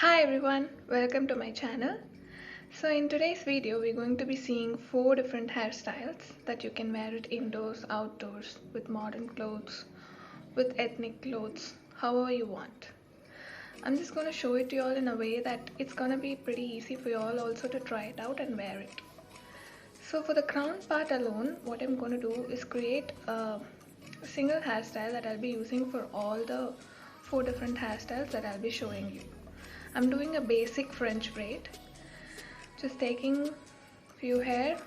Hi everyone, welcome to my channel. So in today's video we're going to be seeing 4 different hairstyles that you can wear it indoors, outdoors, with modern clothes, with ethnic clothes, however you want. I'm just going to show it to you all in a way that it's going to be pretty easy for you all also to try it out and wear it. So for the crown part alone, what I'm going to do is create a single hairstyle that I'll be using for all the 4 different hairstyles that I'll be showing you. I'm doing a basic French braid, just taking few hair,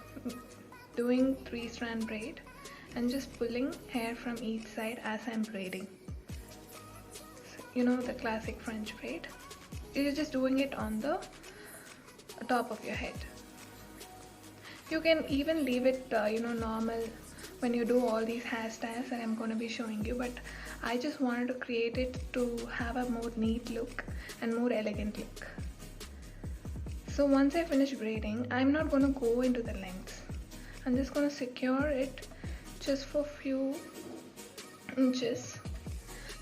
doing 3-strand braid and just pulling hair from each side as I'm braiding. So, you know the classic French braid. You're just doing it on the top of your head. You can even leave it normal when you do all these hairstyles that I'm going to be showing you, but I just wanted to create it to have a more neat look and more elegant look. So once I finish braiding, I'm not going to go into the lengths. I'm just going to secure it just for a few inches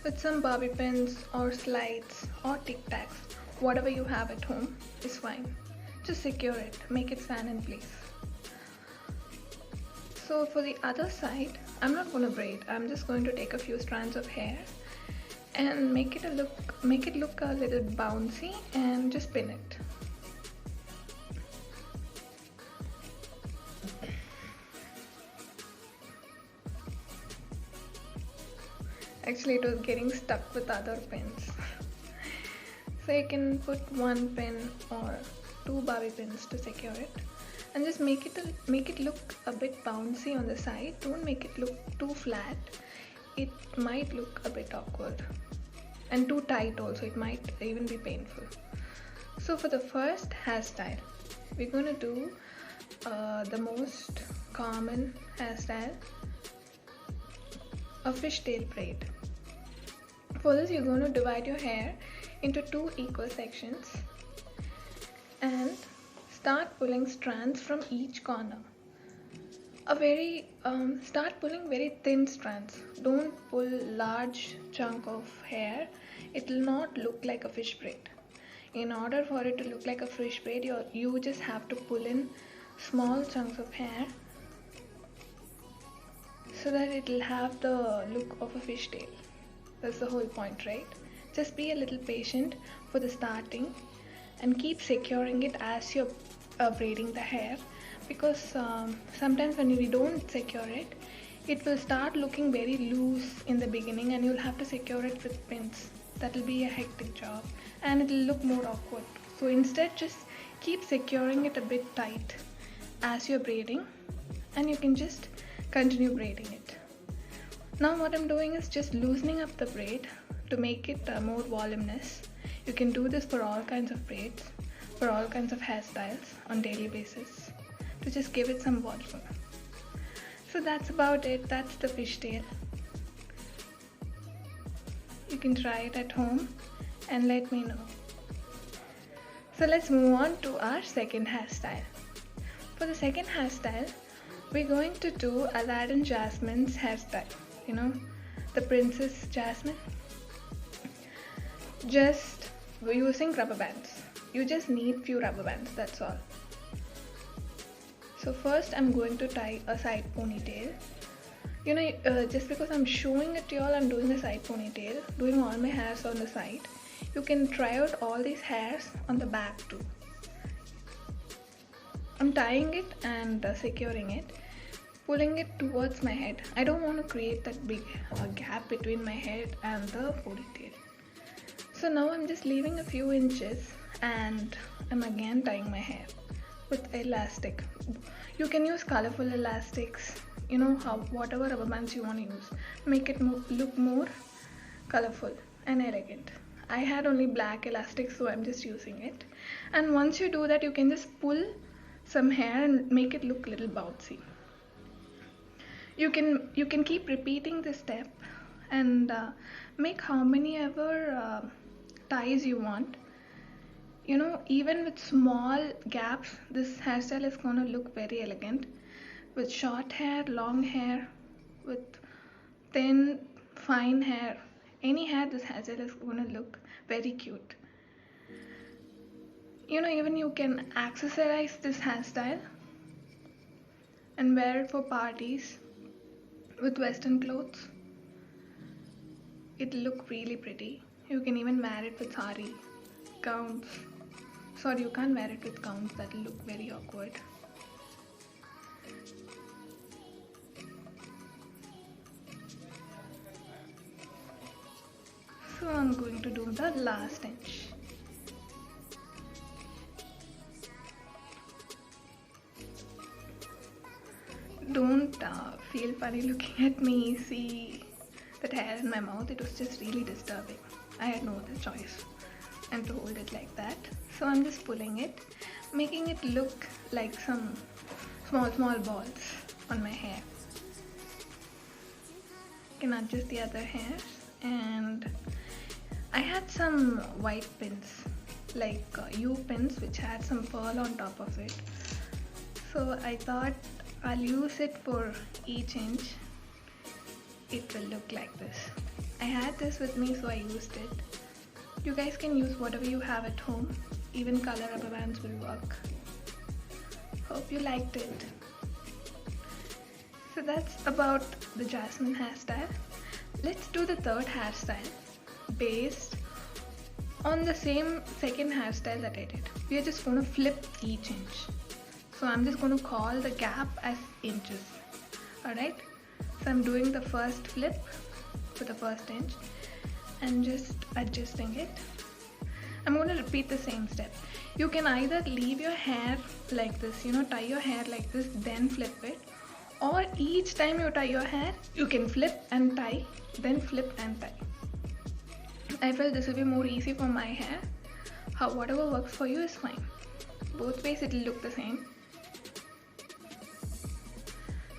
with some bobby pins or slides or tic tacs. Whatever you have at home is fine. Just secure it, make it stand in place. So for the other side, I'm not going to braid. I'm just going to take a few strands of hair and make it look a little bouncy and just pin it. Actually, it was getting stuck with other pins. So you can put 1 pin or 2 bobby pins to secure it. And just make it look a bit bouncy on the side. Don't make it look too flat. It might look a bit awkward and too tight also. It might even be painful. So for the first hairstyle, we're going to do the most common hairstyle, a fishtail braid. For this, you're going to divide your hair into 2 equal sections and start pulling strands from each corner. Start pulling very thin strands. Don't pull large chunk of hair. It will not look like a fish braid. In order for it to look like a fish braid, you just have to pull in small chunks of hair so that it will have the look of a fishtail. That's the whole point, right? Just be a little patient for the starting and keep securing it as you're braiding the hair, because sometimes when we don't secure it, it will start looking very loose in the beginning and you'll have to secure it with pins. That will be a hectic job and it will look more awkward. So instead, just keep securing it a bit tight as you're braiding and you can just continue braiding it. Now what I'm doing is just loosening up the braid to make it more voluminous. You can do this for all kinds of braids, for all kinds of hairstyles on daily basis, to just give it some volume. So that's about it. That's the fishtail. You can try it at home and let me know. So let's move on to our second hairstyle. For the second hairstyle, we're going to do Aladdin Jasmine's hairstyle. You know, the Princess Jasmine. Just using rubber bands. You just need few rubber bands, that's all. So first I'm going to tie a side ponytail. Just because I'm showing it to you all, I'm doing a side ponytail, doing all my hairs on the side. You can try out all these hairs on the back too. I'm tying it and securing it, pulling it towards my head. I don't want to create that big gap between my head and the ponytail. So now I'm just leaving a few inches and I'm again tying my hair with elastic. You can use colorful elastics, whatever rubber bands you want to use. Make it look more colorful and elegant. I had only black elastic, so I'm just using it. And once you do that, you can just pull some hair and make it look a little bouncy. You can keep repeating this step and make how many ever ties you want. Even with small gaps, this hairstyle is going to look very elegant. With short hair, long hair, with thin, fine hair, any hair, this hairstyle is going to look very cute. even you can accessorize this hairstyle and wear it for parties with western clothes. It'll look really pretty. You can even wear it with sari, gowns. Sorry, you can't wear it with gowns, that'll look very awkward. So I'm going to do the last inch. Don't feel funny looking at me. See that hair in my mouth, it was just really disturbing. I had no other choice and to hold it like that. So I'm just pulling it, making it look like some small balls on my hair. You can adjust the other hairs, and I had some white pins, like U-pins, which had some pearl on top of it. So I thought I'll use it for each inch. It will look like this. I had this with me, so I used it. You guys can use whatever you have at home. Even color rubber bands will work. Hope you liked it. So that's about the Jasmine hairstyle. Let's do the third hairstyle based on the same second hairstyle that I did. We are just going to flip each inch. So I'm just going to call the gap as inches. Alright? So I'm doing the first flip for the first inch and just adjusting it. I'm going to repeat the same step. You can either leave your hair like this, tie your hair like this, then flip it. Or each time you tie your hair, you can flip and tie, then flip and tie. I felt this will be more easy for my hair. Whatever works for you is fine. Both ways it will look the same.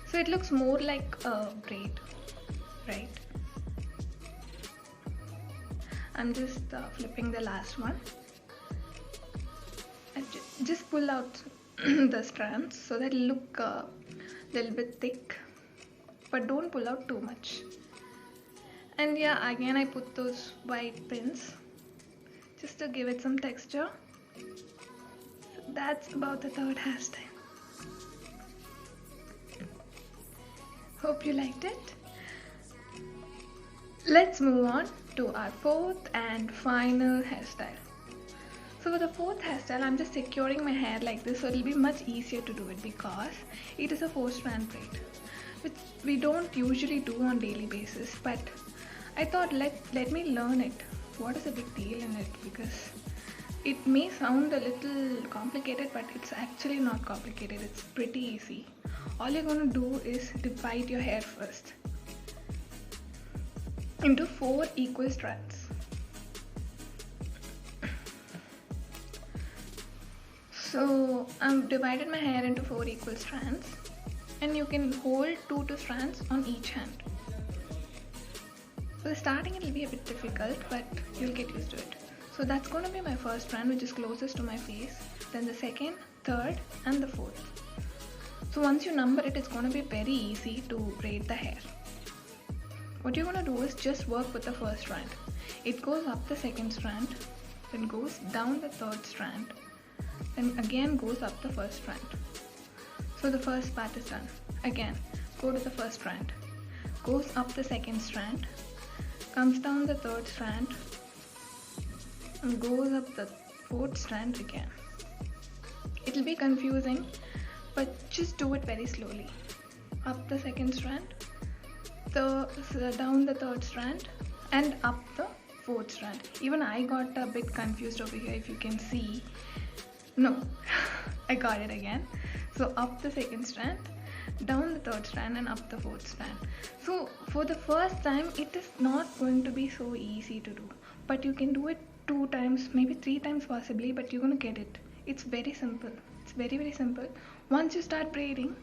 So it looks more like a braid, right? I'm just flipping the last one. And just pull out the strands so that it'll look a little bit thick, but don't pull out too much. And yeah, again I put those white pins just to give it some texture. So that's about the third hairstyle. Hope you liked it. Let's move on to our fourth and final hairstyle. So for the fourth hairstyle, I'm just securing my hair like this, so it'll be much easier to do it because it is a 4-strand braid, which we don't usually do on daily basis. But I thought let me learn it. What is the big deal in it? Because it may sound a little complicated, but it's actually not complicated. It's pretty easy. All you're going to do is divide your hair first into 4 equal strands. So I've divided my hair into 4 equal strands, and you can hold 2 strands on each hand. So starting it will be a bit difficult, but you'll get used to it. So that's going to be my first strand, which is closest to my face, then the second, third and the fourth. So once you number it, it's going to be very easy to braid the hair. What you're going to do is just work with the first strand. It goes up the second strand, then goes down the third strand, then again goes up the first strand. So the first part is done. Again, go to the first strand, goes up the second strand, comes down the third strand, and goes up the fourth strand again. It'll be confusing, but just do it very slowly. Up the second strand, down the third strand, and up the fourth strand. Even I got a bit confused over here, if you can see. No, I got it again. So up the second strand, down the third strand, and up the fourth strand. So for the first time, it is not going to be so easy to do, but you can do it 2 times, maybe 3 times possibly, but you're going to get it. It's very simple. It's very, very simple. Once you start braiding,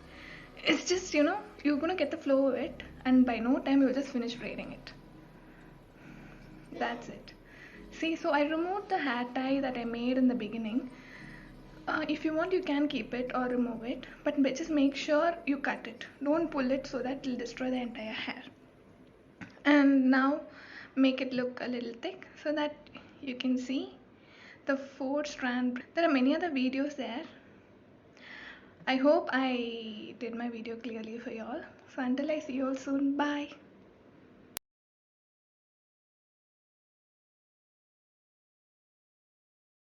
it's just, you're going to get the flow of it, and by no time you'll just finish braiding it. That's it. See, so I removed the hair tie that I made in the beginning. If you want, you can keep it or remove it, but just make sure you cut it. Don't pull it, so that it'll destroy the entire hair. And now make it look a little thick so that you can see the 4 strand. There are many other videos there. I hope I did my video clearly for y'all. So until I see you all soon, bye.